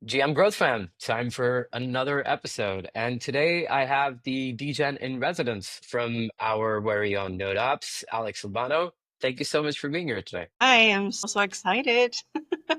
GM Growth Fam, time for another episode. And today I have the degen in residence from our very own Node Ops, Alex Albano. Thank you so much for being here today. I am so excited.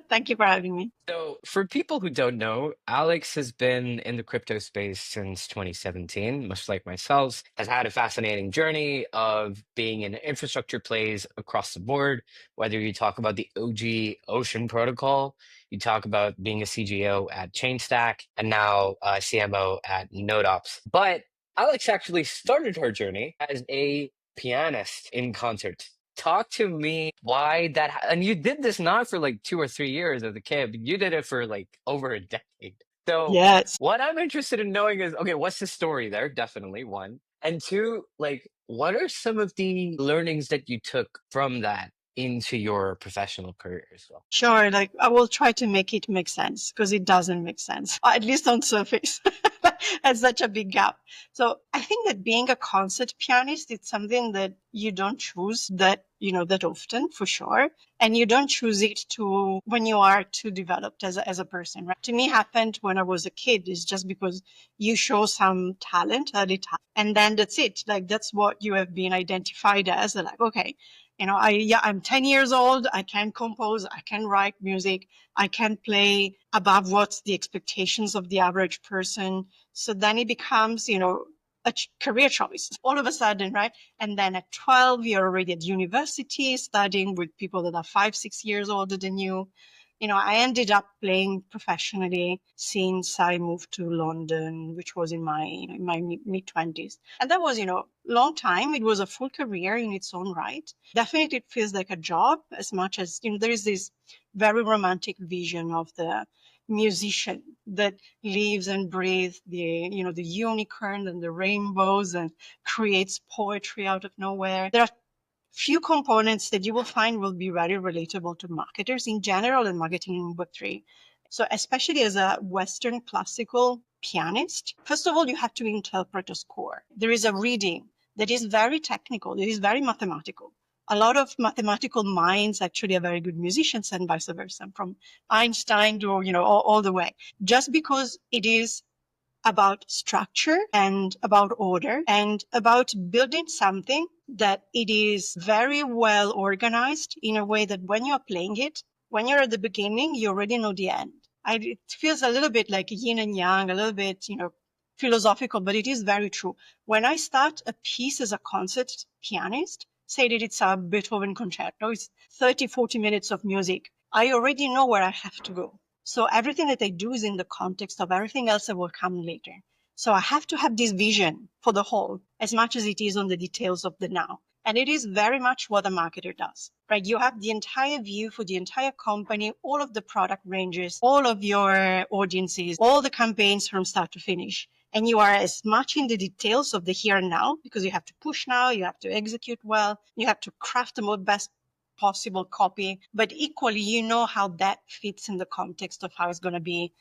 Thank you for having me. So, for people who don't know, Alex has been in the crypto space since 2017, much like myself, has had a fascinating journey of being in infrastructure plays across the board, whether you talk about the OG Ocean protocol, you talk about being a CGO at Chainstack, and now CMO at NodeOps. But Alex actually started her journey as a pianist in concert. Talk to me why that, and you did this not for like 2 or 3 years as a kid, but you did it for like over a decade. So Yes. what I'm interested in knowing is, okay, what's the story there? Definitely one. And two, like, what are some of the learnings that you took from that into your professional career as well? Sure. Like I will try to make it make sense because it doesn't make sense, at least on surface. It's such a big gap. So I think that being a concert pianist, it's something that you don't choose that often for sure. And you don't choose it to when you are too developed as a person, right? To me happened when I was a kid is just because you show some talent, early talent, and then that's it. Like that's what you have been identified as. Like, okay, I'm 10 years old. I can compose. I can write music. I can play above what's the expectations of the average person. So then it becomes, a career choice all of a sudden, right? And then at 12, you're already at university studying with people that are 5, 6 years older than you. I ended up playing professionally since I moved to London, which was in my mid 20s. And that was, long time. It was a full career in its own right. Definitely it feels like a job as much as, there is this very romantic vision of the musician that lives and breathes the unicorn and the rainbows and creates poetry out of nowhere. There are few components that you will find will be very relatable to marketers in general and marketing in Web3. So especially as a Western classical pianist, first of all, you have to interpret a score. There is a reading that is very technical, that is very mathematical. A lot of mathematical minds actually are very good musicians and vice versa, from Einstein to, all the way. Just because it is about structure and about order and about building something that it is very well organized in a way that when you're playing it, when you're at the beginning, you already know the end. It feels a little bit like yin and yang, a little bit, philosophical, but it is very true. When I start a piece as a concert pianist, say that it's a Beethoven concerto, it's 30, 40 minutes of music. I already know where I have to go. So everything that I do is in the context of everything else that will come later. So I have to have this vision for the whole as much as it is on the details of the now. And it is very much what a marketer does, right? You have the entire view for the entire company, all of the product ranges, all of your audiences, all the campaigns from start to finish. And you are as much in the details of the here and now because you have to push now, you have to execute well, you have to craft the best possible copy, but equally, you know how that fits in the context of how it's going to be,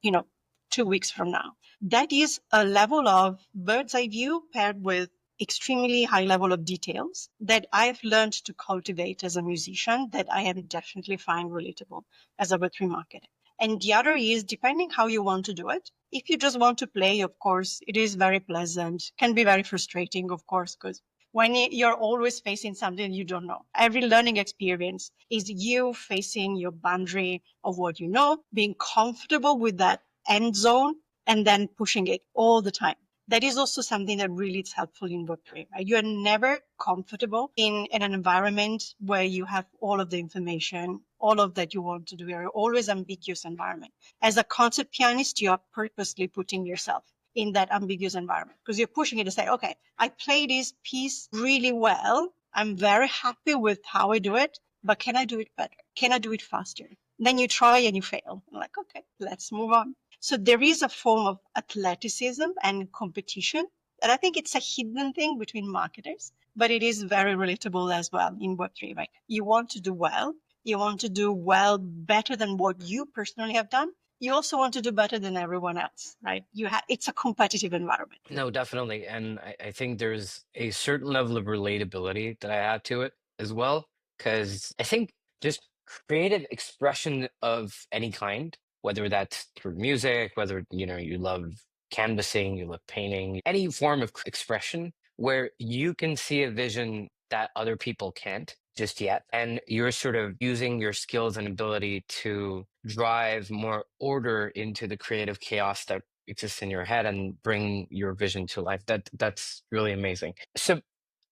you know, 2 weeks from now. That is a level of bird's eye view paired with extremely high level of details that I've learned to cultivate as a musician that I am definitely find relatable as a Web3 marketer. And the other is depending how you want to do it. If you just want to play, of course, it is very pleasant, can be very frustrating, of course, because when you're always facing something you don't know. Every learning experience is you facing your boundary of what you know, being comfortable with that end zone, and then pushing it all the time. That is also something that really is helpful in Web3, right? You are never comfortable in an environment where you have all of the information, all of that you want to do. You're always ambiguous environment. As a concert pianist, you are purposely putting yourself in that ambiguous environment because you're pushing it to say, okay, I play this piece really well. I'm very happy with how I do it, but can I do it better? Can I do it faster? Then you try and you fail. I'm like, okay, let's move on. So there is a form of athleticism and competition. And I think it's a hidden thing between marketers, but it is very relatable as well in Web3, right? You want to do well. You want to do well better than what you personally have done. You also want to do better than everyone else, right? It's a competitive environment. No, definitely. And I think there's a certain level of relatability that I add to it as well, because I think just creative expression of any kind whether that's through music, whether, you love canvassing, you love painting, any form of expression where you can see a vision that other people can't just yet. And you're sort of using your skills and ability to drive more order into the creative chaos that exists in your head and bring your vision to life. That's really amazing. So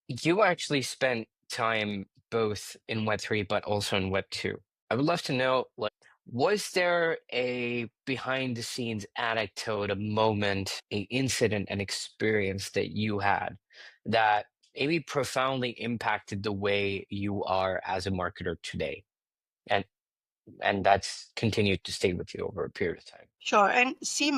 you actually spent time both in Web3 but also in Web2. I would love to know, like, was there a behind the scenes anecdote, a moment, a incident, an experience that you had that maybe profoundly impacted the way you are as a marketer today? And that's continued to stay with you over a period of time. Sure. And see,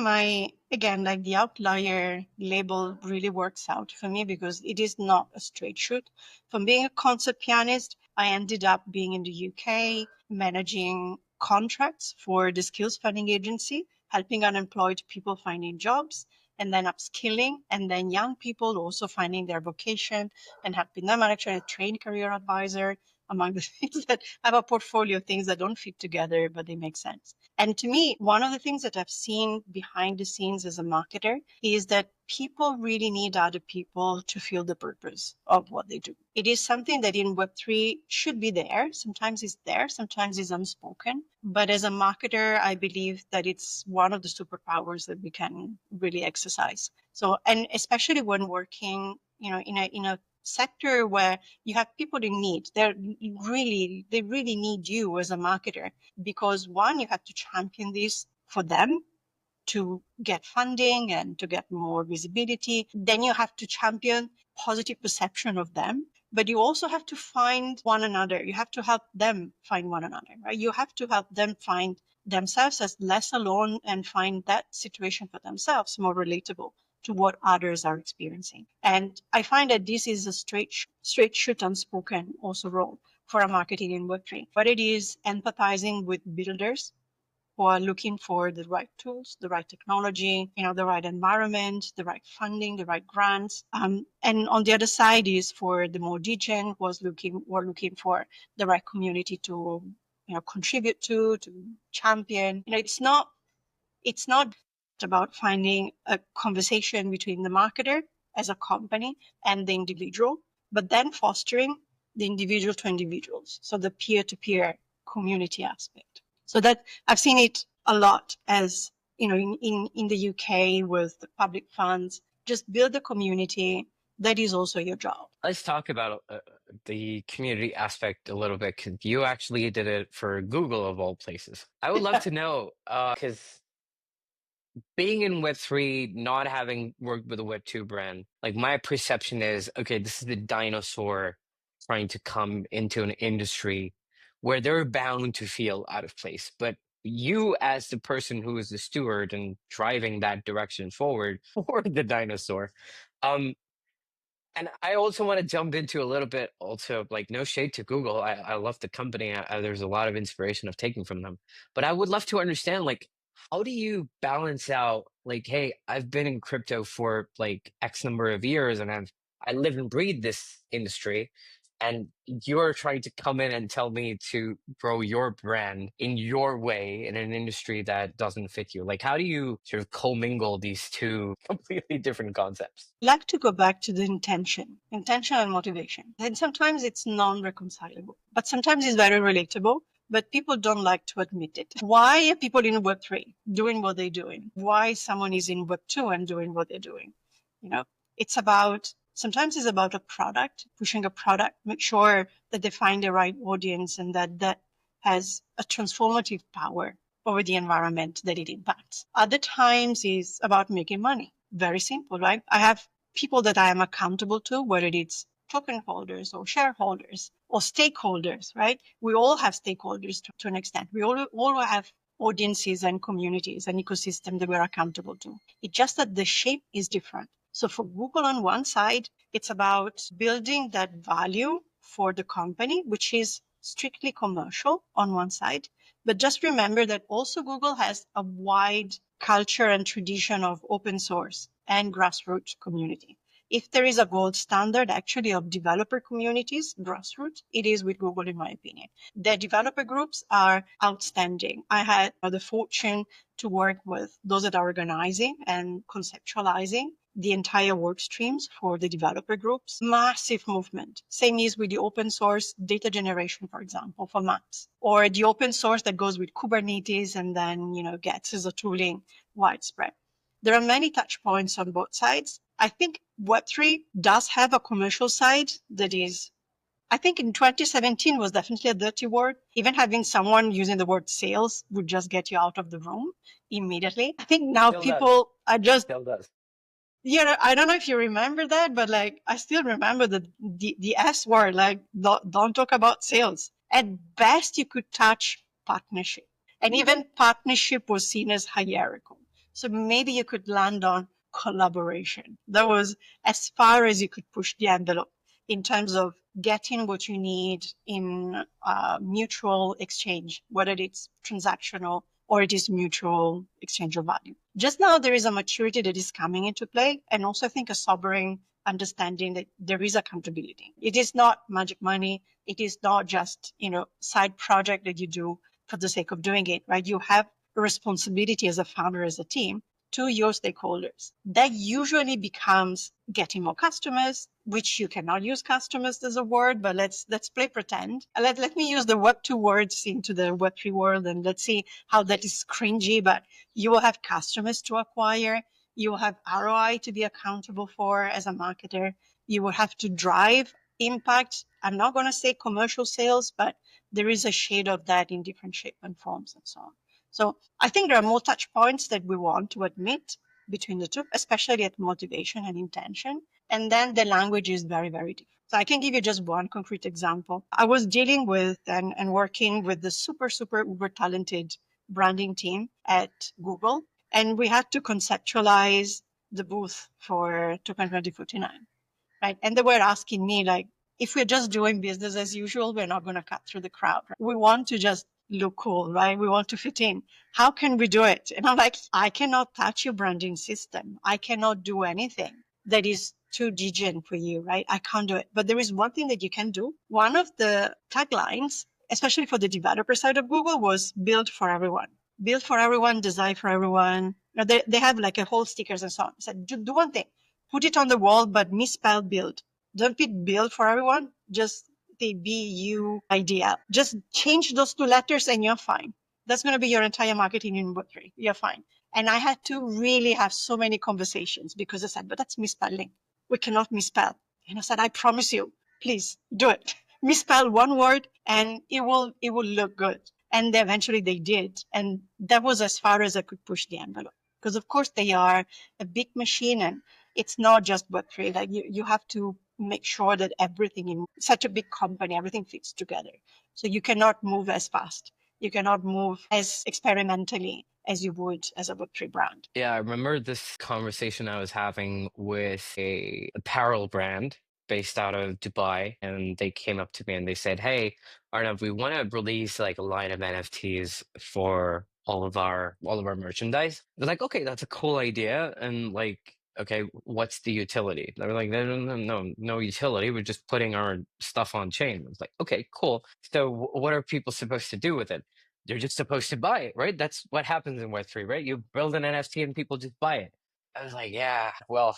again, like the outlier label really works out for me because it is not a straight shoot. From being a concert pianist, I ended up being in the UK, managing contracts for the skills funding agency, helping unemployed people finding jobs, and then upskilling, and then young people also finding their vocation and helping them. I'm actually a trained career advisor, among the things that I have a portfolio of things that don't fit together, but they make sense. And to me, one of the things that I've seen behind the scenes as a marketer is that people really need other people to feel the purpose of what they do. It is something that in Web3 should be there. Sometimes it's there, sometimes it's unspoken. But as a marketer, I believe that it's one of the superpowers that we can really exercise. So, and especially when working, in a sector where you have people in need, they really need you as a marketer, because one, you have to champion this for them to get funding and to get more visibility. Then you have to champion positive perception of them, but you also have to find one another. You have to help them find one another, right? You have to help them find themselves as less alone and find that situation for themselves more relatable to what others are experiencing. And I find that this is a straight shoot unspoken also role for a marketing in Web3. But it is empathizing with builders who are looking for the right tools, the right technology, the right environment, the right funding, the right grants. And on the other side is for the more degen who are looking for the right community to contribute to champion. It's not about finding a conversation between the marketer as a company and the individual, but then fostering the individual to individuals. So the peer-to-peer community aspect. So that I've seen it a lot as, in the UK with the public funds, just build a community. That is also your job. Let's talk about the community aspect a little bit, because you actually did it for Google of all places. I would love to know, because being in Web3, not having worked with a Web2 brand, like my perception is, okay, this is the dinosaur trying to come into an industry where they're bound to feel out of place. But you, as the person who is the steward and driving that direction forward for the dinosaur, um, and I also want to jump into a little bit also, like, no shade to Google. I love the company. There's a lot of inspiration of taking from them. But I would love to understand, like, how do you balance out, like, hey, I've been in crypto for like X number of years and I live and breathe this industry, and you're trying to come in and tell me to grow your brand in your way in an industry that doesn't fit you. Like, how do you sort of commingle these two completely different concepts? I like to go back to the intention and motivation. And sometimes it's non-reconcilable, but sometimes it's very relatable, but people don't like to admit it. Why are people in Web3 doing what they're doing? Why someone is in Web2 and doing what they're doing? Sometimes it's about a product, pushing a product, make sure that they find the right audience and that has a transformative power over the environment that it impacts. Other times is about making money. Very simple, right? I have people that I am accountable to, whether it's token holders or shareholders or stakeholders, right? We all have stakeholders to an extent. We all have audiences and communities and ecosystem that we're accountable to. It's just that the shape is different. So for Google on one side, it's about building that value for the company, which is strictly commercial on one side. But just remember that also Google has a wide culture and tradition of open source and grassroots community. if there is a gold standard actually of developer communities, grassroots, it is with Google, in my opinion. The developer groups are outstanding. I had the fortune to work with those that are organizing and conceptualizing the entire work streams for the developer groups. Massive movement. Same is with the open source data generation, for example, for maps, or the open source that goes with Kubernetes and then, gets as a tooling widespread. There are many touch points on both sides. I think Web3 does have a commercial side that is, I think in 2017 was definitely a dirty word. Even having someone using the word sales would just get you out of the room immediately. I think now Still does. people are just, Still does. I don't know if you remember that, but like I still remember the S word, like don't talk about sales. At best, you could touch partnership, and even partnership was seen as hierarchical. So maybe you could land on collaboration. That was as far as you could push the envelope in terms of getting what you need in mutual exchange, whether it's transactional or it is mutual exchange of value. Just now, there is a maturity that is coming into play, and also I think a sobering understanding that there is accountability. It is not magic money. It is not just, side project that you do for the sake of doing it, right? You have a responsibility as a founder, as a team, to your stakeholders. That usually becomes getting more customers, which you cannot use customers as a word, but let's play pretend. Let me use the Web2 words into the Web3 world, and let's see how that is cringy, but you will have customers to acquire. You will have ROI to be accountable for as a marketer. You will have to drive impact. I'm not going to say commercial sales, but there is a shade of that in different shape and forms and so on. So I think there are more touch points that we want to admit between the two, especially at motivation and intention. And then the language is very, very different. So I can give you just one concrete example. I was dealing with and working with the super, super uber talented branding team at Google, and we had to conceptualize the booth for Token 2049, right? And they were asking me, like, if we're just doing business as usual, we're not going to cut through the crowd. Right? We want to just look cool, right? We want to fit in. How can we do it? And I'm like, I cannot touch your branding system. I cannot do anything that is too degen for you, right? I can't do it. But there is one thing that you can do. One of the taglines, especially for the developer side of Google, was build for everyone. Build for everyone, design for everyone. Now they have like a whole stickers and so on. I said, do one thing. Put it on the wall, but misspell build. Don't put build for everyone. Just the BU idea. Just change those two letters and you're fine. That's going to be your entire marketing in Web3. You're fine. And I had to really have so many conversations because I said, but that's misspelling. We cannot misspell. And I said, I promise you, please do it. Misspell one word and it will look good. And eventually they did. And that was as far as I could push the envelope. Because of course they are a big machine and it's not just Web3. Like you have to make sure that everything in such a big company, everything fits together. So you cannot move as fast. You cannot move as experimentally as you would as a Web3 brand. Yeah, I remember this conversation I was having with a apparel brand based out of Dubai, and they came up to me and they said, "Hey, Arnav, we want to release like a line of NFTs for all of our merchandise." They're like, "Okay, that's a cool idea," and like, "Okay, what's the utility?" They were like, "No, no, no, no, no utility. We're just putting our stuff on chain." I was like, "Okay, cool. So, what are people supposed to do with it?" They're just supposed to buy it, right? That's what happens in Web3, right? You build an NFT and people just buy it. I was like, yeah, well,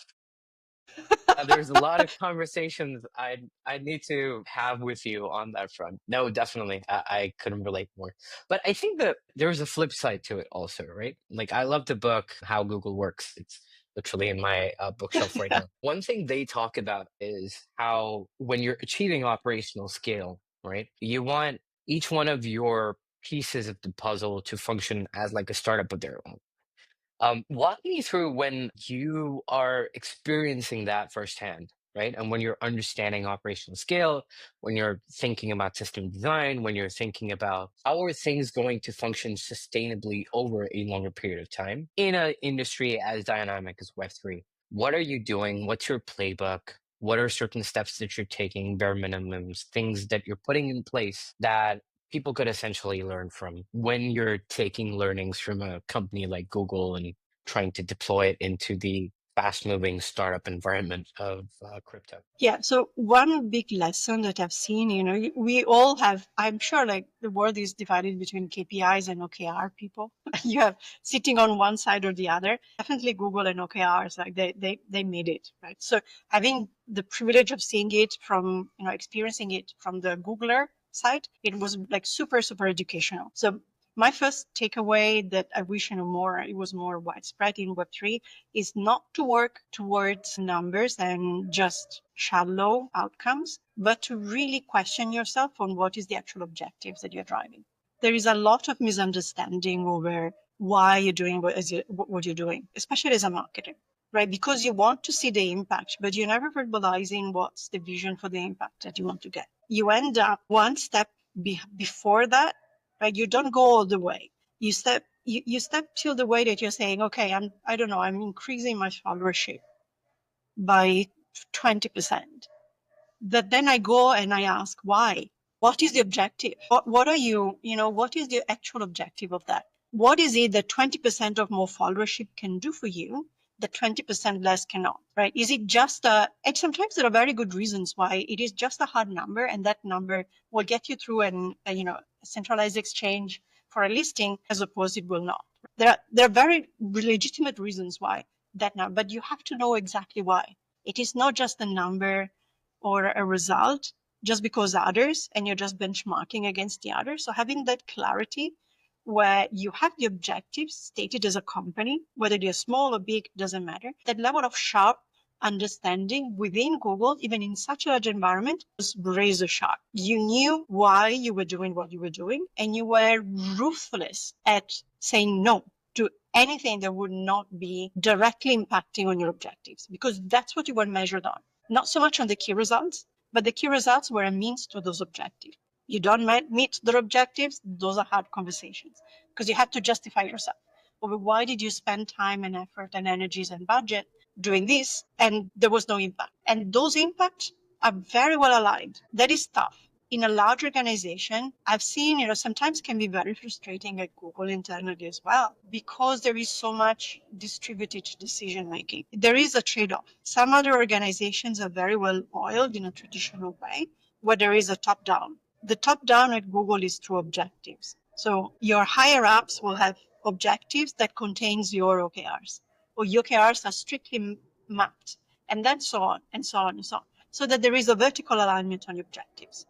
there's a lot of conversations I need to have with you on that front. No, definitely, I couldn't relate more. But I think that there's a flip side to it also, right? Like I love the book How Google Works. It's literally in my bookshelf right Yeah. now. One thing they talk about is how when you're achieving operational scale, right? You want each one of your pieces of the puzzle to function as like a startup of their own. Walk me through when you are experiencing that firsthand, right? And when you're understanding operational scale, when you're thinking about system design, when you're thinking about how are things going to function sustainably over a longer period of time in an industry as dynamic as Web3. What are you doing? What's your playbook? What are certain steps that you're taking, bare minimums, things that you're putting in place that people could essentially learn from when you're taking learnings from a company like Google and trying to deploy it into the fast-moving startup environment of crypto? Yeah. So one big lesson that I've seen, we all have, I'm sure like the world is divided between KPIs and OKR people. You have sitting on one side or the other. Definitely Google and OKRs, like they made it, right? So having the privilege of seeing it from, experiencing it from the Googler side, it was like super, super educational. So my first takeaway that I wish, it was more widespread in Web3 is not to work towards numbers and just shallow outcomes, but to really question yourself on what is the actual objectives that you're driving. There is a lot of misunderstanding over why you're doing what you're doing, especially as a marketer, right? Because you want to see the impact, but you're never verbalizing what's the vision for the impact that you want to get. You end up one step before that, right? You don't go all the way. You step till the way that you're saying, okay, I'm increasing my followership by 20%. But then I go and I ask why. What is the objective? What are what is the actual objective of that? What is it that 20% of more followership can do for you that 20% less cannot, right? Is it just and sometimes there are very good reasons why it is just a hard number, and that number will get you through a centralized exchange for a listing, as opposed it will not. There are very legitimate reasons why that number, but you have to know exactly why. It is not just a number or a result just because others, and you're just benchmarking against the others. So having that clarity where you have the objectives stated as a company, whether they're small or big, doesn't matter. That level of sharp understanding within Google, even in such a large environment, was razor sharp. You knew why you were doing what you were doing, and you were ruthless at saying no to anything that would not be directly impacting on your objectives, because that's what you were measured on. Not so much on the key results, but the key results were a means to those objectives. You don't meet their objectives, those are hard conversations, because you have to justify yourself. Over why did you spend time and effort and energies and budget doing this, and there was no impact? And those impacts are very well aligned. That is tough. In a large organization, I've seen, sometimes can be very frustrating at Google internally as well, because there is so much distributed decision making. There is a trade-off. Some other organizations are very well oiled in a traditional way, where there is a top-down. The top-down at Google is through objectives. So your higher ups will have objectives that contains your OKRs, or your OKRs are strictly mapped, and then so on and so on and so on, so that there is a vertical alignment on your objectives.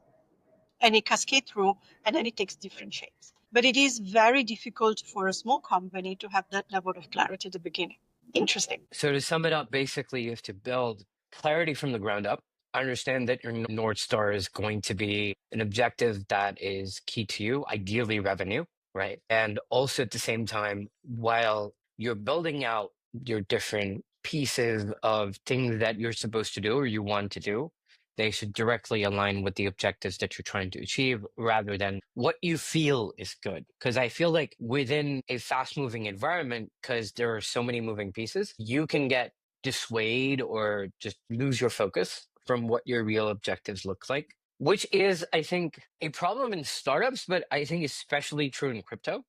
And it cascades through, and then it takes different shapes. But it is very difficult for a small company to have that level of clarity at the beginning. Interesting. So to sum it up, basically you have to build clarity from the ground up. Understand that your North Star is going to be an objective that is key to you, ideally revenue, right? And also at the same time, while you're building out your different pieces of things that you're supposed to do or you want to do, they should directly align with the objectives that you're trying to achieve rather than what you feel is good. Because I feel like within a fast moving environment, because there are so many moving pieces, you can get dissuade or just lose your focus from what your real objectives look like, which is, I think, a problem in startups, but I think especially true in crypto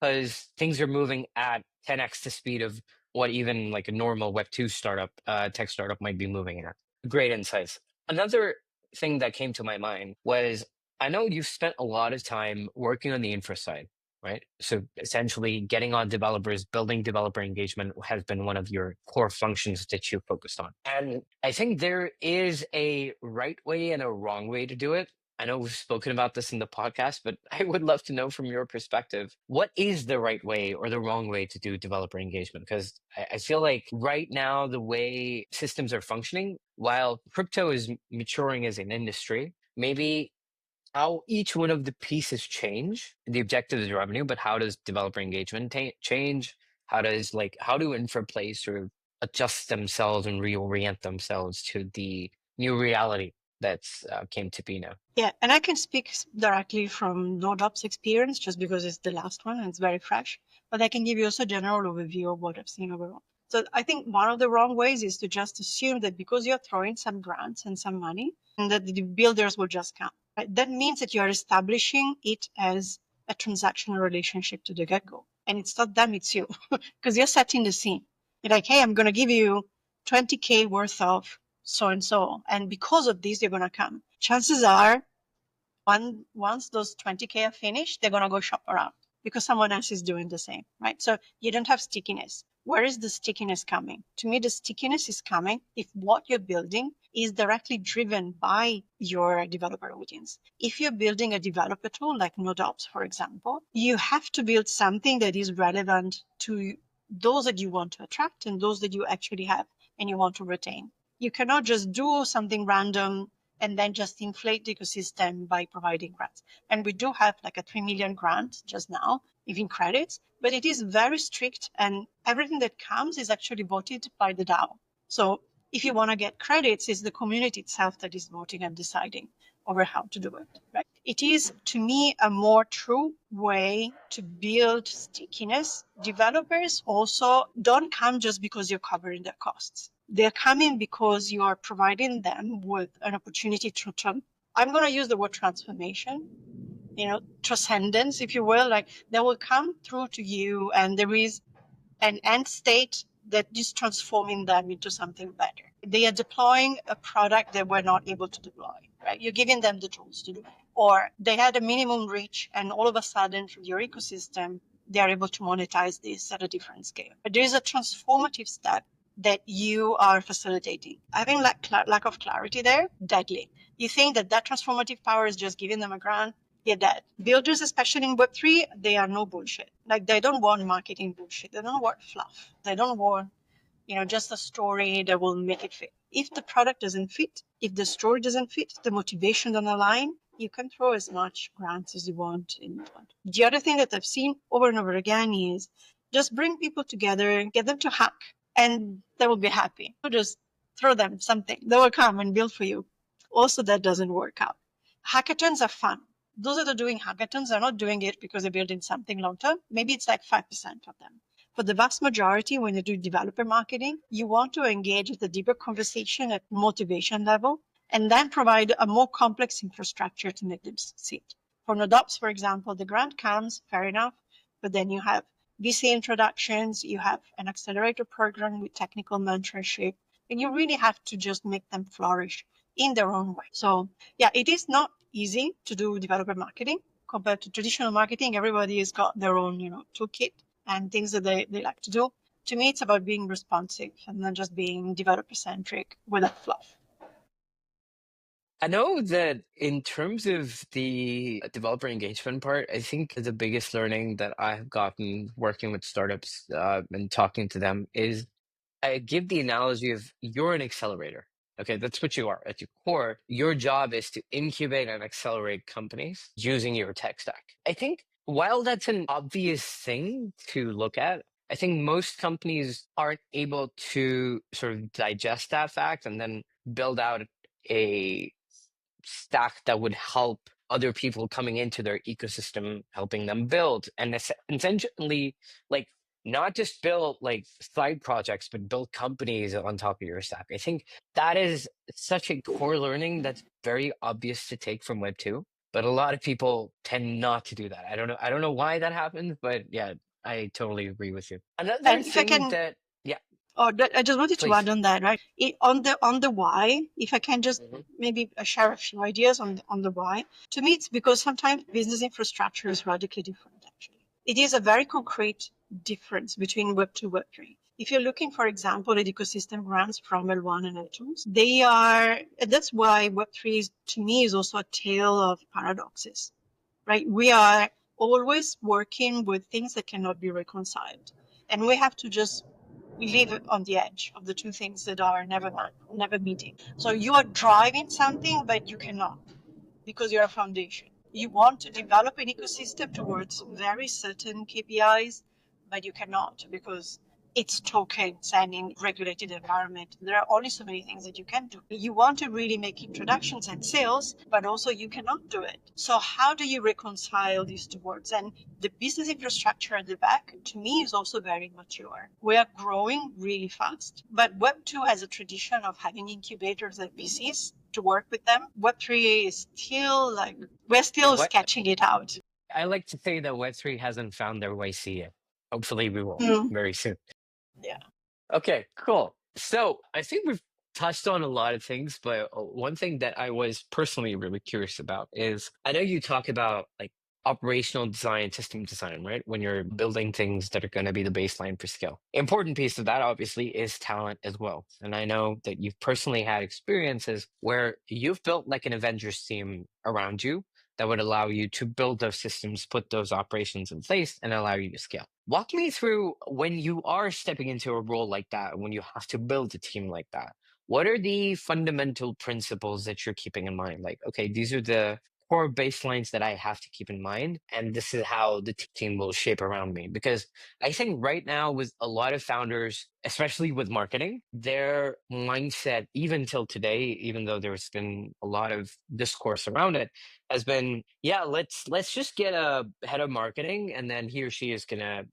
because things are moving at 10x the speed of what even like a normal Web2 startup, tech startup might be moving at. Great insights. Another thing that came to my mind was I know you've spent a lot of time working on the infra side, right? So essentially getting on developers, building developer engagement has been one of your core functions that you focused on. And I think there is a right way and a wrong way to do it. I know we've spoken about this in the podcast, but I would love to know from your perspective, what is the right way or the wrong way to do developer engagement? Because I feel like right now, the way systems are functioning, while crypto is maturing as an industry, maybe how each one of the pieces change. The objective is revenue, but how does developer engagement change? How do infra plays sort of adjust themselves and reorient themselves to the new reality that's came to be now? Yeah, and I can speak directly from NodeOps experience just because it's the last one and it's very fresh. But I can give you also a general overview of what I've seen overall. So I think one of the wrong ways is to just assume that because you're throwing some grants and some money, and that the builders will just come. Right? That means that you are establishing it as a transactional relationship to the get-go. And it's not them, it's you, because you're setting the scene. You're like, hey, I'm going to give you 20K worth of so and so, and because of this, they're going to come. Chances are, once those 20K are finished, they're going to go shop around because someone else is doing the same, right? So you don't have stickiness. Where is the stickiness coming? To me, the stickiness is coming if what you're building is directly driven by your developer audience. If you're building a developer tool like NodeOps, for example, you have to build something that is relevant to those that you want to attract and those that you actually have and you want to retain. You cannot just do something random and then just inflate the ecosystem by providing grants. And we do have like a 3 million grant just now, even credits, but it is very strict and everything that comes is actually voted by the DAO. So if you want to get credits, it's the community itself that is voting and deciding over how to do it. Right? It is, to me, a more true way to build stickiness. Developers also don't come just because you're covering their costs. They're coming because you are providing them with an opportunity to, I'm going to use the word transformation, transcendence, if you will, like they will come through to you and there is an end state that is transforming them into something better. They are deploying a product they were not able to deploy, right? You're giving them the tools to do it. Or they had a minimum reach and all of a sudden through your ecosystem, they are able to monetize this at a different scale. But there is a transformative step that you are facilitating. Having lack of clarity there, deadly. You think that transformative power is just giving them a grant, you're dead. Builders, especially in Web3, they are no bullshit. Like they don't want marketing bullshit. They don't want fluff. They don't want, just a story that will make it fit. If the product doesn't fit, if the story doesn't fit, the motivation doesn't align, you can throw as much grants as you want in one. The other thing that I've seen over and over again is just bring people together, get them to hack, and they will be happy. Just throw them something. They will come and build for you. Also, that doesn't work out. Hackathons are fun. Those that are doing hackathons are not doing it because they're building something long term. Maybe it's like 5% of them. For the vast majority, when you do developer marketing, you want to engage with a deeper conversation at motivation level and then provide a more complex infrastructure to make them succeed. For NodeOps, for example, the grant comes, fair enough, but then you have VC introductions, you have an accelerator program with technical mentorship, and you really have to just make them flourish in their own way. So yeah, it is not easy to do developer marketing compared to traditional marketing. Everybody has got their own, toolkit and things that they like to do. To me, it's about being responsive and not just being developer centric without fluff. I know that in terms of the developer engagement part, I think the biggest learning that I've gotten working with startups and talking to them is I give the analogy of you're an accelerator. Okay, that's what you are. At your core, your job is to incubate and accelerate companies using your tech stack. I think while that's an obvious thing to look at, I think most companies aren't able to sort of digest that fact and then build out a stack that would help other people coming into their ecosystem, helping them build and essentially like not just build like side projects, but build companies on top of your stack. I think that is such a core learning that's very obvious to take from Web 2, but a lot of people tend not to do that. I don't know why that happens, but yeah, I totally agree with you. Another And if I thing can, that, yeah, I just wanted to please. add on that, right? On the why, if I can just maybe share a few ideas on the why. To me, it's because sometimes business infrastructure is radically different, actually. It is a very concrete difference between Web 2, Web 3. If you're looking, for example, at ecosystem grants from L1 and L2s, that's why Web 3 is, to me, is also a tale of paradoxes, right? We are always working with things that cannot be reconciled. And we have to just live on the edge of the two things that are never meeting. So you are driving something, but you cannot because you're a foundation. You want to develop an ecosystem towards very certain KPIs, but you cannot because it's tokens and in regulated environment. There are only so many things that you can do. You want to really make introductions and sales, but also you cannot do it. So how do you reconcile these two words? And the business infrastructure at the back, to me, is also very mature. We are growing really fast, but Web2 has a tradition of having incubators and VCs to work with them. Web3 is still we're still sketching it out. I like to say that Web3 hasn't found their YC yet. Hopefully we will very soon. Yeah. Okay, cool. So I think we've touched on a lot of things, but one thing that I was personally really curious about is I know you talk about like operational design, system design, right? When you're building things that are going to be the baseline for scale. Important piece of that obviously is talent as well. And I know that you've personally had experiences where you've built like an Avengers team around you that would allow you to build those systems, put those operations in place, and allow you to scale. Walk me through when you are stepping into a role like that, when you have to build a team like that. What are the fundamental principles that you're keeping in mind? Like, okay, these are the core baselines that I have to keep in mind, and this is how the team will shape around me. Because I think right now, with a lot of founders, especially with marketing, their mindset, even till today, even though there's been a lot of discourse around it, has been, yeah, let's just get a head of marketing, and then he or she is gonna,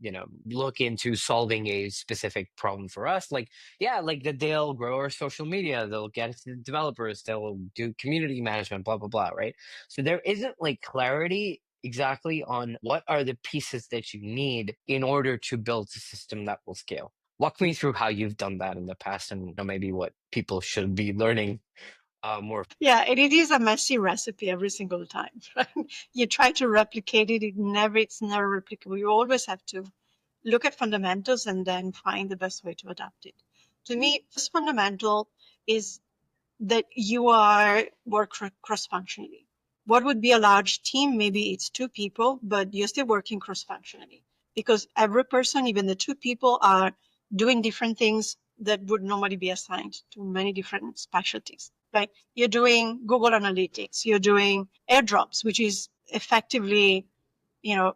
look into solving a specific problem for us. Like, yeah, like that they'll grow our social media, they'll get us the developers, they'll do community management, blah blah blah, right? So there isn't like clarity exactly on what are the pieces that you need in order to build a system that will scale. Walk me through how you've done that in the past, and maybe what people should be learning more. Yeah, and it is a messy recipe every single time. Right? You try to replicate it, it's never replicable. You always have to look at fundamentals and then find the best way to adapt it. To me, first fundamental is that you are work cross-functionally. What would be a large team? Maybe it's two people, but you're still working cross-functionally because every person, even the two people, are doing different things that would normally be assigned to many different specialties. Like you're doing Google Analytics, you're doing airdrops, which is effectively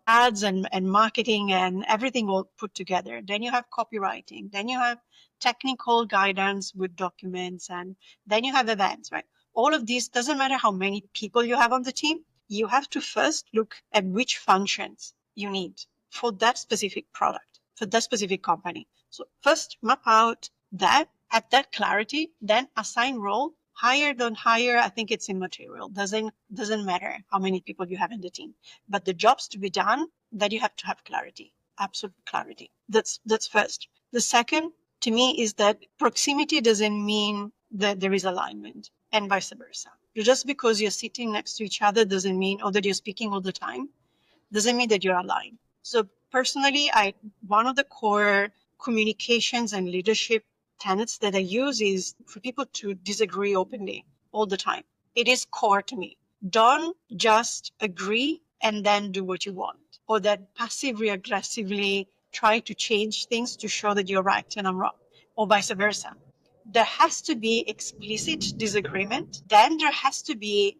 ads and marketing and everything all put together. Then you have copywriting. Then you have technical guidance with documents. And then you have events, right? All of these, doesn't matter how many people you have on the team. You have to first look at which functions you need for that specific product, for that specific company. So first map out that, have that clarity, then assign role. Hire, don't hire, I think it's immaterial. Doesn't matter how many people you have in the team. But the jobs to be done, that you have to have clarity, absolute clarity. That's first. The second, to me, is that proximity doesn't mean that there is alignment, and vice versa. Just because you're sitting next to each other doesn't mean, or that you're speaking all the time, doesn't mean that you're aligned. So personally, one of the core communications and leadership tenets that I use is for people to disagree openly all the time. It is core to me. Don't just agree and then do what you want, or that passively aggressively try to change things to show that you're right and I'm wrong, or vice versa. There has to be explicit disagreement. Then there has to be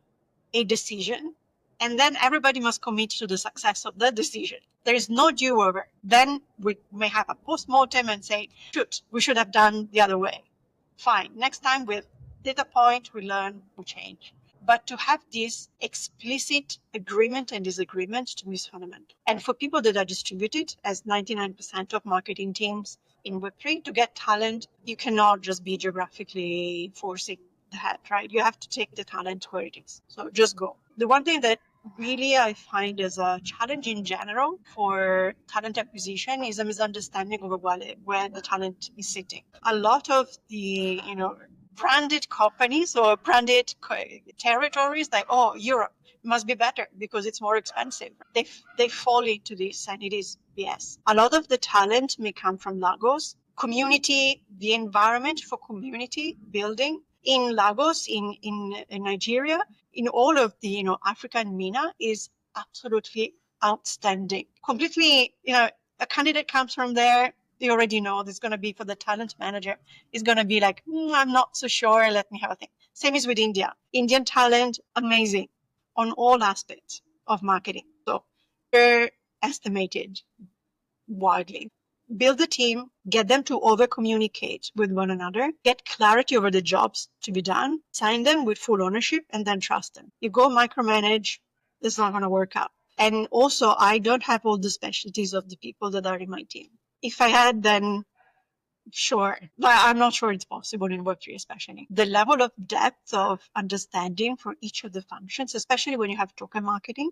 a decision, and then everybody must commit to the success of that decision. There is no do-over. Then we may have a post-mortem and say, shoot, we should have done the other way. Fine. Next time with data point, we learn, we change. But to have this explicit agreement and disagreement to me is fundamental. And for people that are distributed, as 99% of marketing teams in Web3, to get talent, you cannot just be geographically forcing that, right? You have to take the talent where it is. So just go. The one thing that really I find as a challenge in general for talent acquisition is a misunderstanding of where the talent is sitting. A lot of the, branded companies or branded territories like, oh, Europe must be better because it's more expensive. They fall into this, and it is BS. A lot of the talent may come from Lagos. Community, the environment for community building in Lagos, in Nigeria, in all of the Africa and MENA is absolutely outstanding. Completely, a candidate comes from there, they already know there's going to be, for the talent manager, is going to be like, I'm not so sure, let me have a think. Same is with India. Indian talent, amazing on all aspects of marketing. So they're estimated widely. Build the team, get them to over communicate with one another, get clarity over the jobs to be done, sign them with full ownership, and then trust them. You go micromanage, it's not going to work out. And also, I don't have all the specialties of the people that are in my team. If I had, then sure, but I'm not sure it's possible in Web3, especially. The level of depth of understanding for each of the functions, especially when you have token marketing,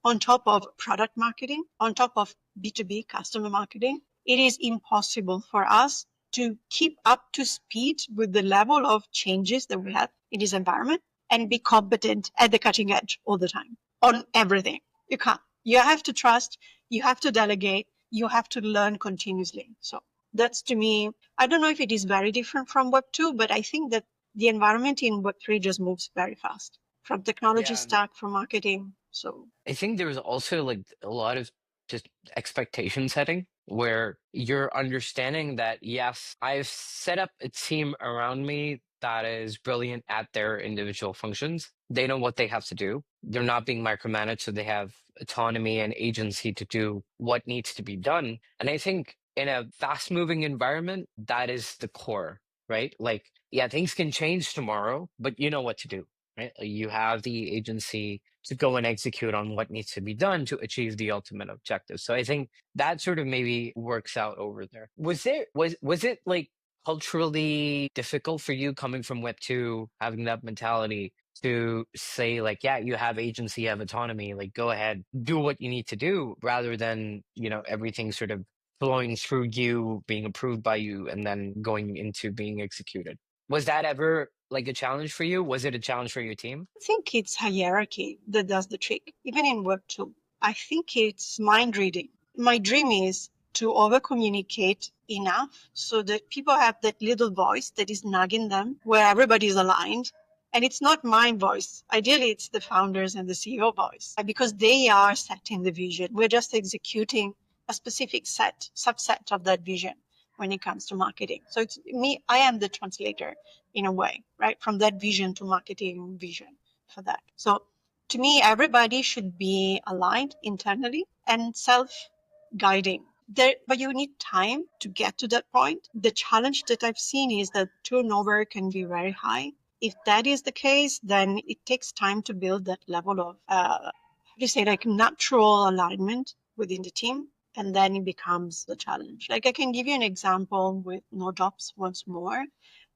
on top of product marketing, on top of B2B customer marketing, it is impossible for us to keep up to speed with the level of changes that we have in this environment and be competent at the cutting edge all the time on everything. You can't. You have to trust, you have to delegate, you have to learn continuously. So that's, to me, I don't know if it is very different from Web 2, but I think that the environment in Web 3 just moves very fast from technology Yeah. stack, from marketing. So I think there was also like a lot of just expectation setting where you're understanding that, yes, I've set up a team around me that is brilliant at their individual functions. They know what they have to do. They're not being micromanaged, so they have autonomy and agency to do what needs to be done. And I think in a fast moving environment, that is the core, right? Like, yeah, things can change tomorrow, but you know what to do, right? You have the agency to go and execute on what needs to be done to achieve the ultimate objective. So I think that sort of maybe works out over there. Was it like culturally difficult for you coming from Web 2, having that mentality to say like, yeah, you have agency, you have autonomy, like go ahead, do what you need to do rather than, everything sort of flowing through you, being approved by you, and then going into being executed? Was that ever like a challenge for you? Was it a challenge for your team? I think it's hierarchy that does the trick, even in Web 2. I think it's mind reading. My dream is to over communicate enough so that people have that little voice that is nagging them where everybody's aligned. And it's not my voice. Ideally, it's the founders and the CEO voice because they are setting the vision. We're just executing a specific subset of that vision when it comes to marketing. So it's me, I am the translator in a way, right? From that vision to marketing vision for that. So to me, everybody should be aligned internally and self-guiding. But you need time to get to that point. The challenge that I've seen is that turnover can be very high. If that is the case, then it takes time to build that level of, how do you say, like natural alignment within the team. And then it becomes the challenge. Like I can give you an example with no jobs once more.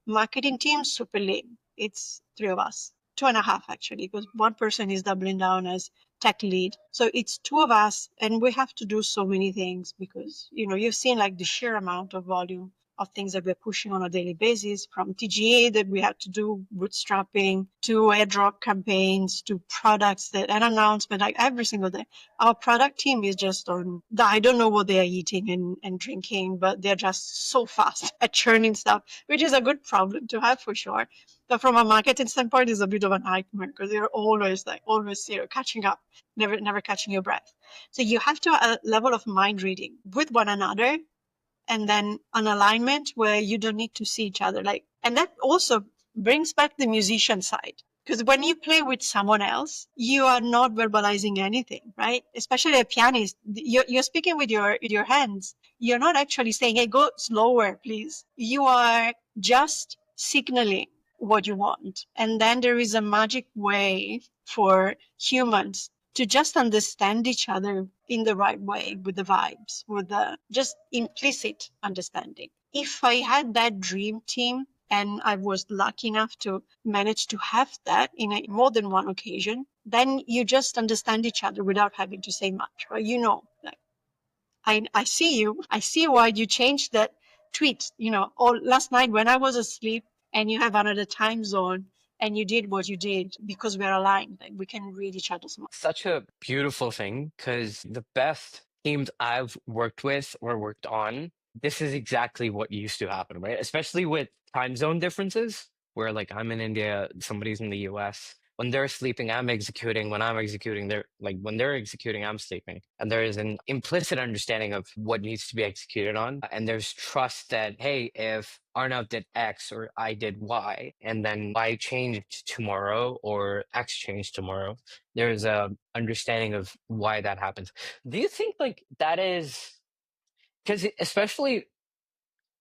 Marketing team, super lean. It's three of us, two and a half actually, because one person is doubling down as tech lead. So it's two of us, and we have to do so many things because, you've seen like the sheer amount of volume of things that we're pushing on a daily basis, from TGA that we have to do bootstrapping to airdrop campaigns to products that an announcement like every single day. Our product team is just on, I don't know what they are eating and drinking, but they're just so fast at churning stuff, which is a good problem to have for sure. But from a marketing standpoint, it's a bit of a nightmare because they're always catching up, never catching your breath. So you have to have a level of mind reading with one another, and then an alignment where you don't need to see each other. And that also brings back the musician side. Because when you play with someone else, you are not verbalizing anything, right? Especially a pianist, you're speaking with your hands. You're not actually saying, "Hey, go slower, please." You are just signaling what you want, and then there is a magic way for humans to just understand each other in the right way with the vibes, with the just implicit understanding. If I had that dream team and I was lucky enough to manage to have that in more than one occasion, then you just understand each other without having to say much, right? Like, I see you, I see why you changed that tweet, or last night when I was asleep and you have another time zone and you did what you did because we're aligned, like we can read each other's mind. Such a beautiful thing because the best teams I've worked with or worked on, this is exactly what used to happen, right? Especially with time zone differences, where like I'm in India, somebody's in the US. When they're sleeping, I'm executing. When I'm executing, they're like, when they're executing, I'm sleeping. And there is an implicit understanding of what needs to be executed on. And there's trust that, hey, if Arnav did X or I did Y, and then Y changed tomorrow or X changed tomorrow, there's a understanding of why that happens. Do you think like that is because especially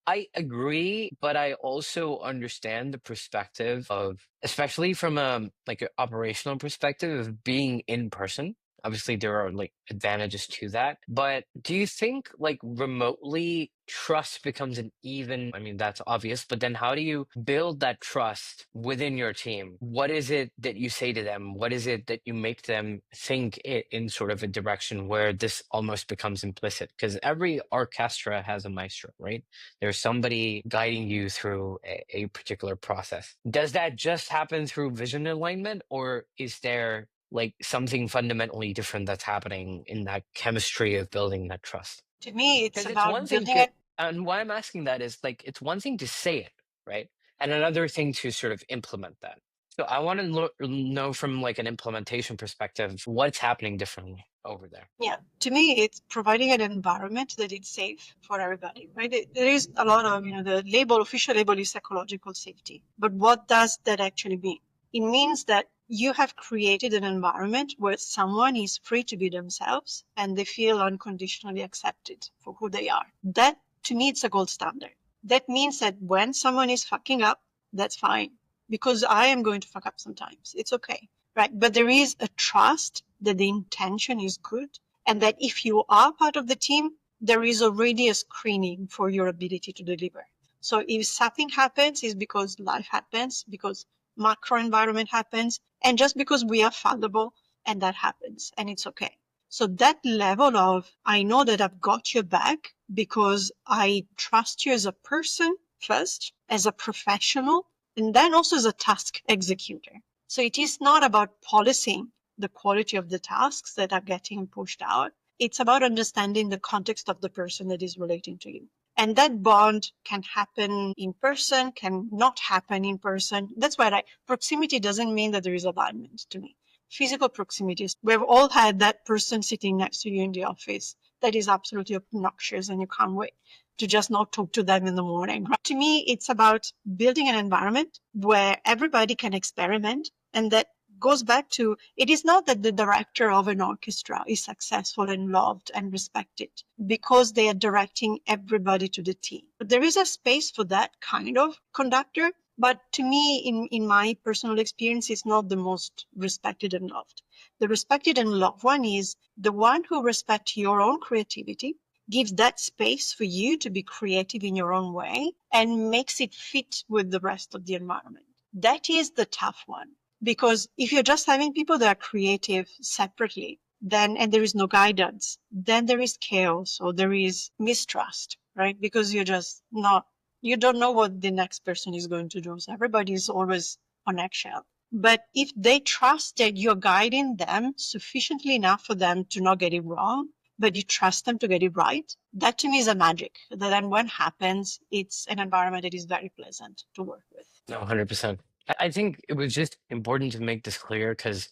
I agree, but I also understand the perspective of, especially from a like an operational perspective of being in person. Obviously, there are like advantages to that. But do you think like remotely trust becomes an even, I mean, that's obvious, but then how do you build that trust within your team? What is it that you say to them? What is it that you make them think it in sort of a direction where this almost becomes implicit? Because every orchestra has a maestro, right? There's somebody guiding you through a particular process. Does that just happen through vision alignment, or is there like something fundamentally different that's happening in that chemistry of building that trust? To me, it's Because it's about one thing, building it. and why I'm asking that is like it's one thing to say it, right? And another thing to sort of implement that. So I want to know from like an implementation perspective what's happening differently over there. Yeah, to me, it's providing an environment that is safe for everybody, right? There is a lot of, the label, official label is psychological safety. But what does that actually mean? It means that you have created an environment where someone is free to be themselves and they feel unconditionally accepted for who they are. That, to me, it's a gold standard. That means that when someone is fucking up, that's fine because I am going to fuck up sometimes. It's okay, right? But there is a trust that the intention is good and that if you are part of the team, there is already a screening for your ability to deliver. So if something happens, it's because life happens, because macro environment happens, and just because we are fallible and that happens, and it's okay. So that level of, I know that I've got your back because I trust you as a person first, as a professional, and then also as a task executor. So it is not about policing the quality of the tasks that are getting pushed out. It's about understanding the context of the person that is relating to you. And that bond can happen in person, can not happen in person. That's why proximity doesn't mean that there is alignment to me. Physical proximities. We've all had that person sitting next to you in the office that is absolutely obnoxious and you can't wait to just not talk to them in the morning. To me, it's about building an environment where everybody can experiment, and that goes back to, it is not that the director of an orchestra is successful and loved and respected because they are directing everybody to the team. But there is a space for that kind of conductor. But to me, in my personal experience, it's not the most respected and loved. The respected and loved one is the one who respects your own creativity, gives that space for you to be creative in your own way, and makes it fit with the rest of the environment. That is the tough one. Because if you're just having people that are creative separately, then, and there is no guidance, then there is chaos or there is mistrust, right? Because you're just not, you don't know what the next person is going to do. So everybody is always on eggshell. But if they trust that you're guiding them sufficiently enough for them to not get it wrong, but you trust them to get it right, that to me is a magic. That then when happens, it's an environment that is very pleasant to work with. No, 100%. I think it was just important to make this clear because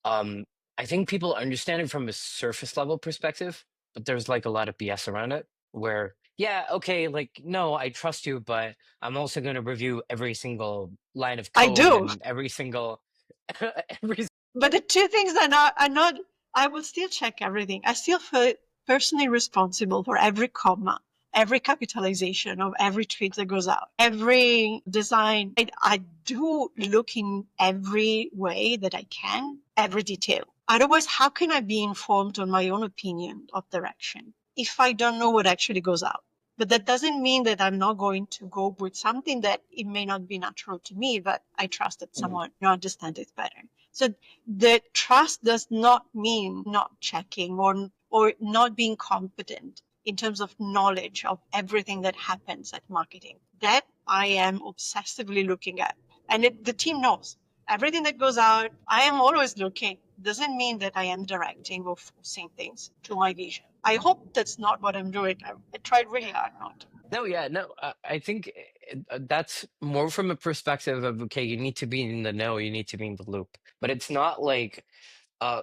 um, I think people understand it from a surface level perspective, but there's like a lot of BS around it where, yeah, okay, like, no, I trust you, but I'm also going to review every single line of I code do. and every single, every, But the two things are not, I will still check everything. I still feel personally responsible for every comma, every capitalization of every tweet that goes out, every design. I do look in every way that I can, every detail. Otherwise, how can I be informed on my own opinion of direction if I don't know what actually goes out? But that doesn't mean that I'm not going to go with something that it may not be natural to me, but I trust that someone understands it better. So the trust does not mean not checking or not being competent in terms of knowledge of everything that happens at marketing. That I am obsessively looking at. And the team knows everything that goes out. I am always looking. Doesn't mean that I am directing or forcing things to my vision. I hope that's not what I'm doing. I tried really hard not to. no, yeah, no, I think that's more from a perspective of, okay, you need to be in the know, you need to be in the loop, but it's not like, uh,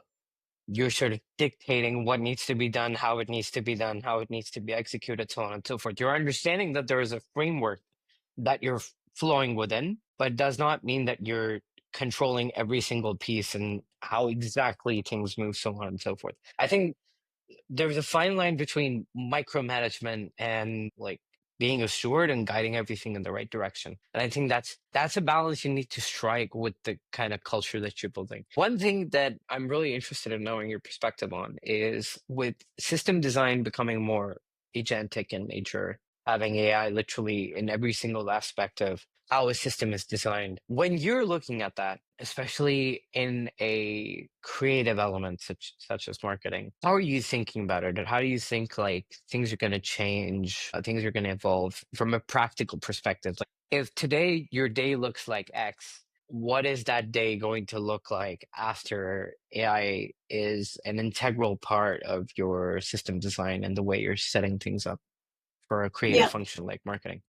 you're sort of dictating what needs to be done, how it needs to be done, how it needs to be executed, so on and so forth. You're understanding that there is a framework that you're flowing within, but it does not mean that you're controlling every single piece and how exactly things move, so on and so forth. I think there's a fine line between micromanagement and like being a steward and guiding everything in the right direction. And I think that's a balance you need to strike with the kind of culture that you're building. One thing that I'm really interested in knowing your perspective on is with system design becoming more agentic in nature, having AI literally in every single aspect of how a system is designed. When you're looking at that, especially in a creative element such as marketing, how are you thinking about it? And how do you think like things are going to change, things are going to evolve from a practical perspective? Like if today your day looks like X, what is that day going to look like after AI is an integral part of your system design and the way you're setting things up for a creative Yeah, function like marketing?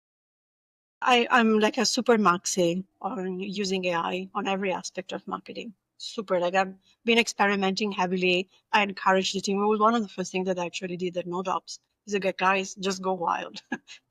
I'm like a super maxi on using AI on every aspect of marketing. Super. Like I've been experimenting heavily. I encourage the team. It was one of the first things that I actually did at NodeOps. Is like, guys, just go wild.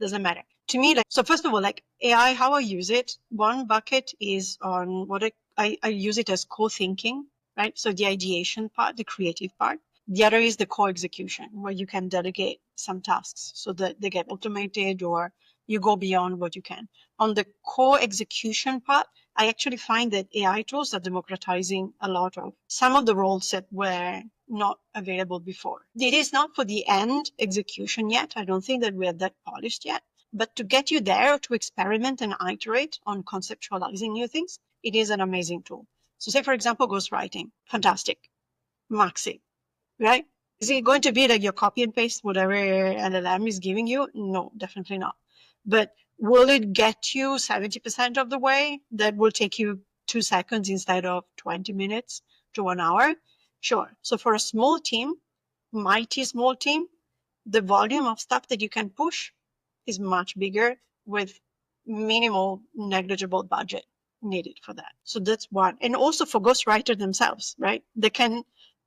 Doesn't matter. To me, like, so first of all, like AI, how I use it, one bucket is on what I use it as co-thinking, right? So the ideation part, the creative part. The other is the co-execution, where you can delegate some tasks so that they get automated or you go beyond what you can. On the co-execution part, I actually find that AI tools are democratizing a lot of some of the roles that were not available before. It is not for the end execution yet. I don't think that we are that polished yet. But to get you there to experiment and iterate on conceptualizing new things, it is an amazing tool. So say, for example, ghostwriting. Fantastic. Maxi, right? Is it going to be like your copy and paste whatever LLM is giving you? No, definitely not. But will it get you 70% of the way? That will take you 2 seconds instead of 20 minutes to 1 hour? Sure. So for a small team, mighty small team, the volume of stuff that you can push is much bigger with minimal negligible budget needed for that. So that's one. And also for ghostwriters themselves, right? They can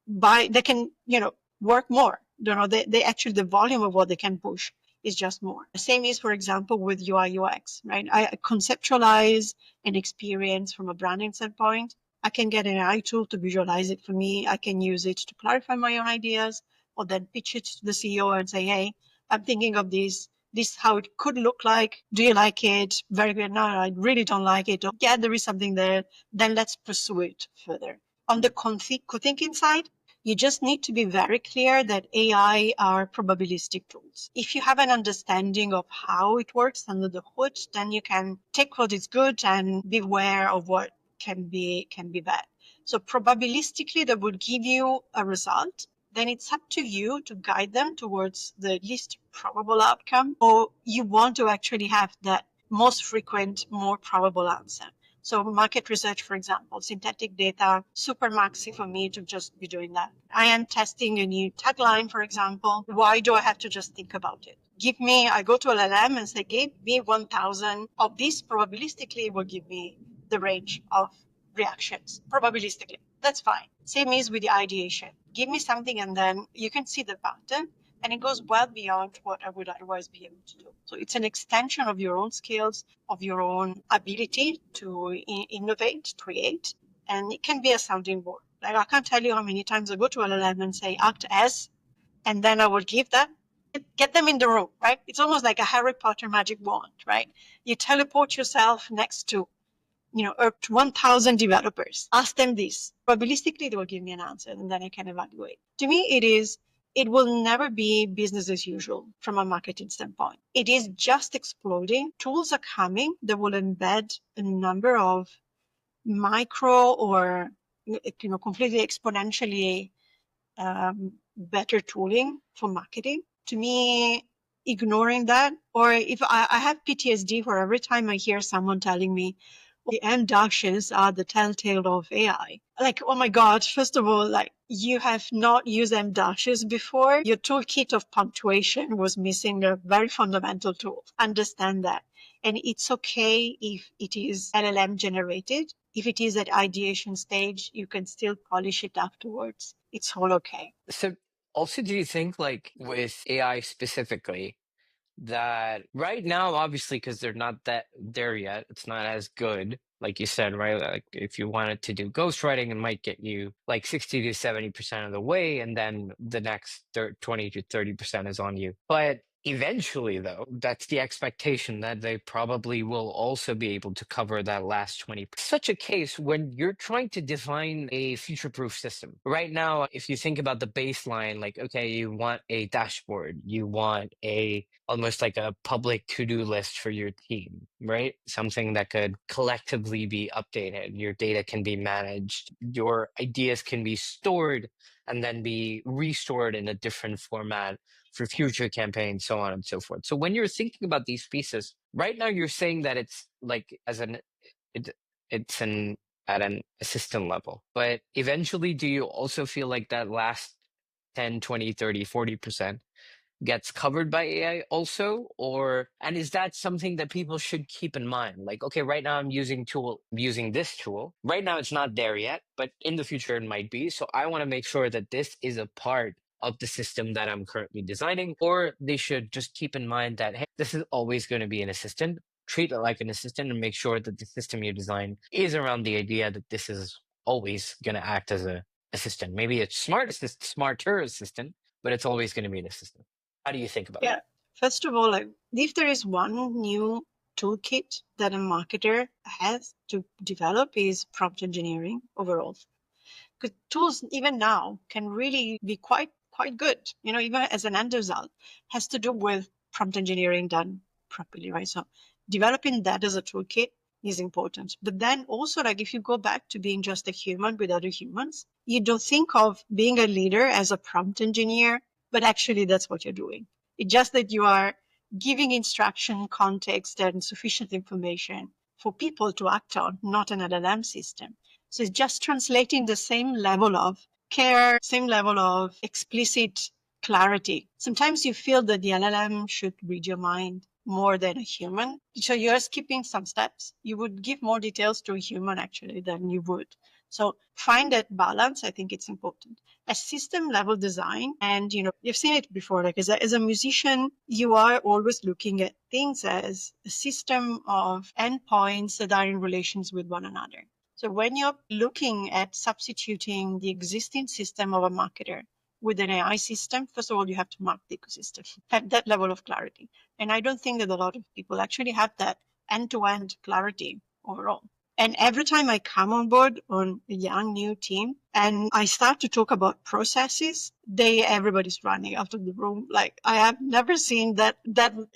work more. They actually, the volume of what they can push is just more. The same is, for example, with UI UX, right? I conceptualize an experience from a branding standpoint. I can get an AI tool to visualize it for me. I can use it to clarify my own ideas or then pitch it to the CEO and say, hey, I'm thinking of this is how it could look like. Do you like it? Very good. No, I really don't like it. Or, yeah, there is something there. Then let's pursue it further. On the co-thinking side, you just need to be very clear that AI are probabilistic tools. If you have an understanding of how it works under the hood, then you can take what is good and beware of what can be bad. So probabilistically, that would give you a result. Then it's up to you to guide them towards the least probable outcome, or you want to actually have that most frequent, more probable answer. So market research, for example, synthetic data, super maxi for me to just be doing that. I am testing a new tagline, for example. Why do I have to just think about it? I go to LLM and say, give me 1,000 of this. Probabilistically, will give me the range of reactions. Probabilistically. That's fine. Same is with the ideation. Give me something and then you can see the pattern and it goes well beyond what I would otherwise be able to do. So it's an extension of your own skills, of your own ability to innovate, create, and it can be a sounding board. Like I can't tell you how many times I go to LLM and say act as, and then I will give that. Get them in the room, right? It's almost like a Harry Potter magic wand, right? You teleport yourself next to 1,000 developers. Ask them this. Probabilistically, they will give me an answer, and then I can evaluate. To me, it will never be business as usual from a marketing standpoint. It is just exploding. Tools are coming that will embed a number of micro or completely exponentially better tooling for marketing. To me, ignoring that, or if I have PTSD for every time I hear someone telling me the M dashes are the telltale of AI. Like, oh my God, first of all, like you have not used M dashes before. Your toolkit of punctuation was missing a very fundamental tool. Understand that. And it's okay if it is LLM generated. If it is at ideation stage, you can still polish it afterwards. It's all okay. So also, do you think like with AI specifically, that right now, obviously, because they're not that there yet, it's not as good, like you said, right? Like if you wanted to do ghostwriting, it might get you like 60 to 70% of the way, and then the next 20 to 30% is on you. But Eventually, though, that's the expectation that they probably will also be able to cover that last 20. Such a case when you're trying to define a future-proof system. Right now, if you think about the baseline, like, okay, you want a dashboard, you want a almost like a public to-do list for your team, right? Something that could collectively be updated. Your data can be managed, your ideas can be stored and then be restored in a different format for future campaigns, so on and so forth. So when you're thinking about these pieces, right now you're saying that it's like it, it's an at an assistant level. But eventually, do you also feel like that last 10, 20, 30, 40% gets covered by AI also? Or and is that something that people should keep in mind? Like, okay, right now I'm using this tool. Right now it's not there yet, but in the future it might be. So I want to make sure that this is a part of the system that I'm currently designing, or they should just keep in mind that, hey, this is always going to be an assistant. Treat it like an assistant and make sure that the system you design is around the idea that this is always going to act as a assistant. Maybe it's smarter assistant, but it's always going to be an assistant. How do you think about Yeah. First of all, like, if there is one new toolkit that a marketer has to develop is prompt engineering overall. Because tools even now can really be quite good. Even as an end result, has to do with prompt engineering done properly, right? So developing that as a toolkit is important. But then also, like, if you go back to being just a human with other humans, you don't think of being a leader as a prompt engineer, but actually that's what you're doing. It's just that you are giving instruction, context, and sufficient information for people to act on, not an LLM system. So it's just translating the same level of care, same level of explicit clarity. Sometimes you feel that the LLM should read your mind more than a human. So you're skipping some steps. You would give more details to a human actually than you would. So find that balance. I think it's important. A system level design, and you've seen it before, like as a musician, you are always looking at things as a system of endpoints that are in relations with one another. So when you're looking at substituting the existing system of a marketer with an AI system, first of all, you have to map the ecosystem, have that level of clarity. And I don't think that a lot of people actually have that end-to-end clarity overall. And every time I come on board on a young new team and I start to talk about processes, everybody's running out of the room. Like, I have never seen that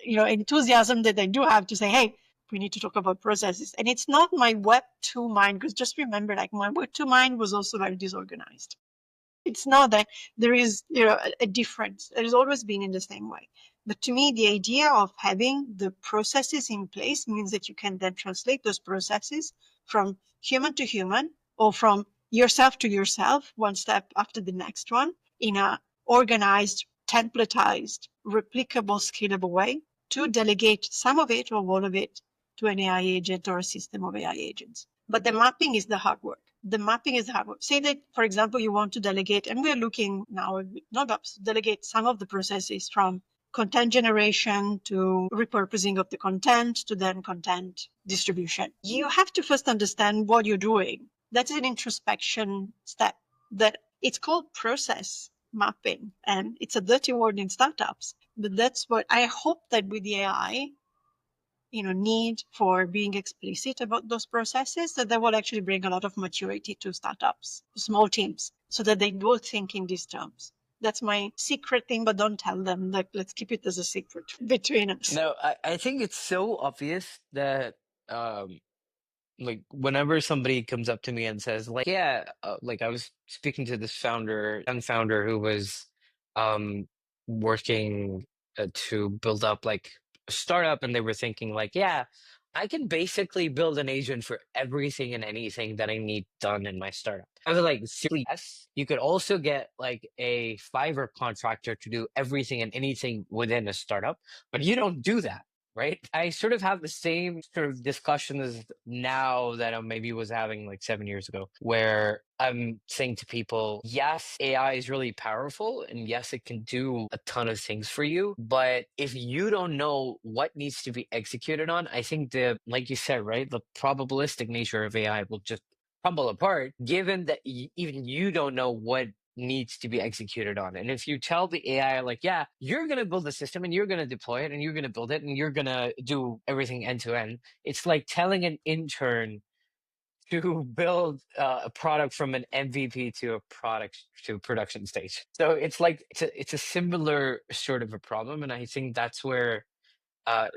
enthusiasm that they do have to say, hey, we need to talk about processes. And it's not my Web2 mind, because just remember, like, my Web2 mind was also very disorganized. It's not that there is, a difference. It has always been in the same way. But to me, the idea of having the processes in place means that you can then translate those processes from human to human, or from yourself to yourself, one step after the next one, in a organized, templatized, replicable, scalable way, to delegate some of it or all of it to an AI agent or a system of AI agents. But the mapping is the hard work. Say that, for example, you want to delegate, and we're looking now, delegate some of the processes from content generation to repurposing of the content to then content distribution. You have to first understand what you're doing. That's an introspection step. That it's called process mapping, and it's a dirty word in startups. But that's what I hope that with the AI, need for being explicit about those processes, that will actually bring a lot of maturity to startups, small teams, so that they will think in these terms. That's my secret thing, but don't tell them. Like, let's keep it as a secret between us. No, I think it's so obvious that like whenever somebody comes up to me and says like, yeah, like I was speaking to this young founder who was um working to build up like a startup, and they were thinking like, yeah, I can basically build an agent for everything and anything that I need done in my startup. I was like, seriously, yes. You could also get like a Fiverr contractor to do everything and anything within a startup, but you don't do that, right? I sort of have the same sort of discussion as now that I maybe was having like 7 years ago, where I'm saying to people, yes, AI is really powerful, and yes, it can do a ton of things for you. But if you don't know what needs to be executed on, I think like you said, right, the probabilistic nature of AI will just crumble apart, given that even you don't know what needs to be executed on. And if you tell the AI, like, yeah, you're going to build the system and you're going to deploy it and you're going to build it and you're going to do everything end to end, it's like telling an intern to build a product from an MVP to a product to production stage. So it's like it's a similar sort of a problem, and I think that's where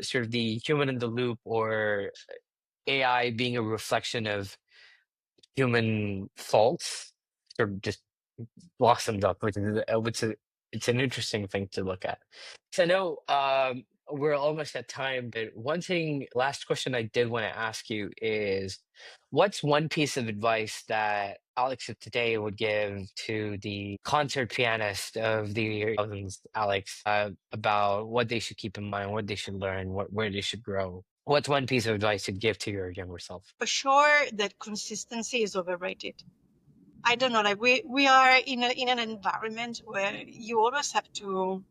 sort of the human in the loop or AI being a reflection of human faults sort of just blossomed up, it's an interesting thing to look at. So I know we're almost at time, but one thing, last question I did want to ask you is, what's one piece of advice that Alex of today would give to the concert pianist of the thousands, Alex, about what they should keep in mind, what they should learn, where they should grow? What's one piece of advice you'd give to your younger self? For sure that consistency is overrated. I don't know, like we are in an environment where you always have to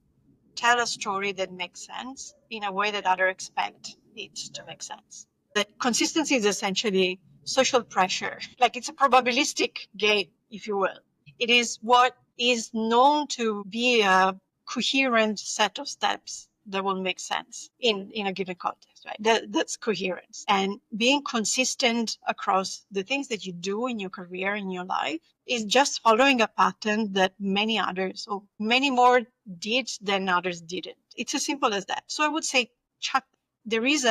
tell a story that makes sense in a way that others expect it to make sense. That consistency is essentially social pressure. Like it's a probabilistic game, if you will. It is what is known to be a coherent set of steps that will make sense in a given context, right? That's coherence. And being consistent across the things that you do in your career, in your life, is just following a pattern that many others or many more did than others didn't. It's as simple as that. So I would say, Chuck, there is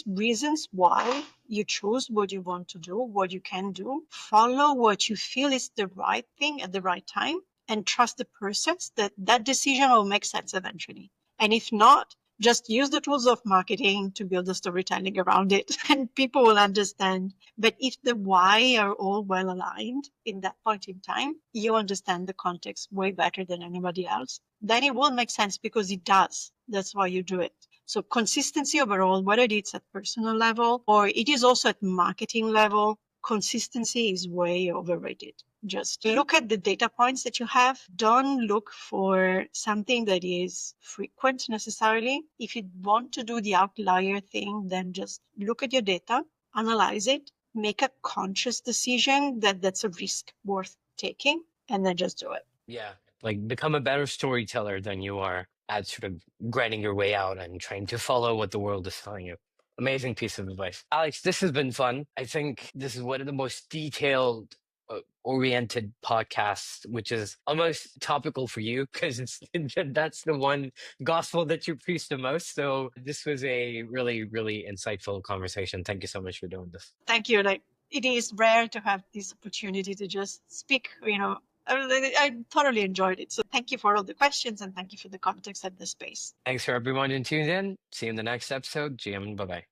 reasons why you choose what you want to do, what you can do. Follow what you feel is the right thing at the right time, and trust the process that that decision will make sense eventually. And if not, just use the tools of marketing to build the storytelling around it, and people will understand. But if the why are all well aligned in that point in time, you understand the context way better than anybody else, then it will make sense because it does. That's why you do it. So consistency overall, whether it's at personal level or it is also at marketing level, consistency is way overrated. Just look at the data points that you have. Don't look for something that is frequent necessarily. If you want to do the outlier thing, then just look at your data, analyze it, make a conscious decision that that's a risk worth taking, and then just do it. Yeah, like become a better storyteller than you are at sort of grinding your way out and trying to follow what the world is telling you. Amazing piece of advice. Alex, this has been fun. I think this is one of the most detailed oriented podcasts, which is almost topical for you because it's that's the one gospel that you preach the most. So this was a really, really insightful conversation. Thank you so much for doing this. Thank you. Like it is rare to have this opportunity to just speak, I thoroughly enjoyed it. So thank you for all the questions and thank you for the context and the space. Thanks for everyone who tuned in. See you in the next episode. GM, bye bye.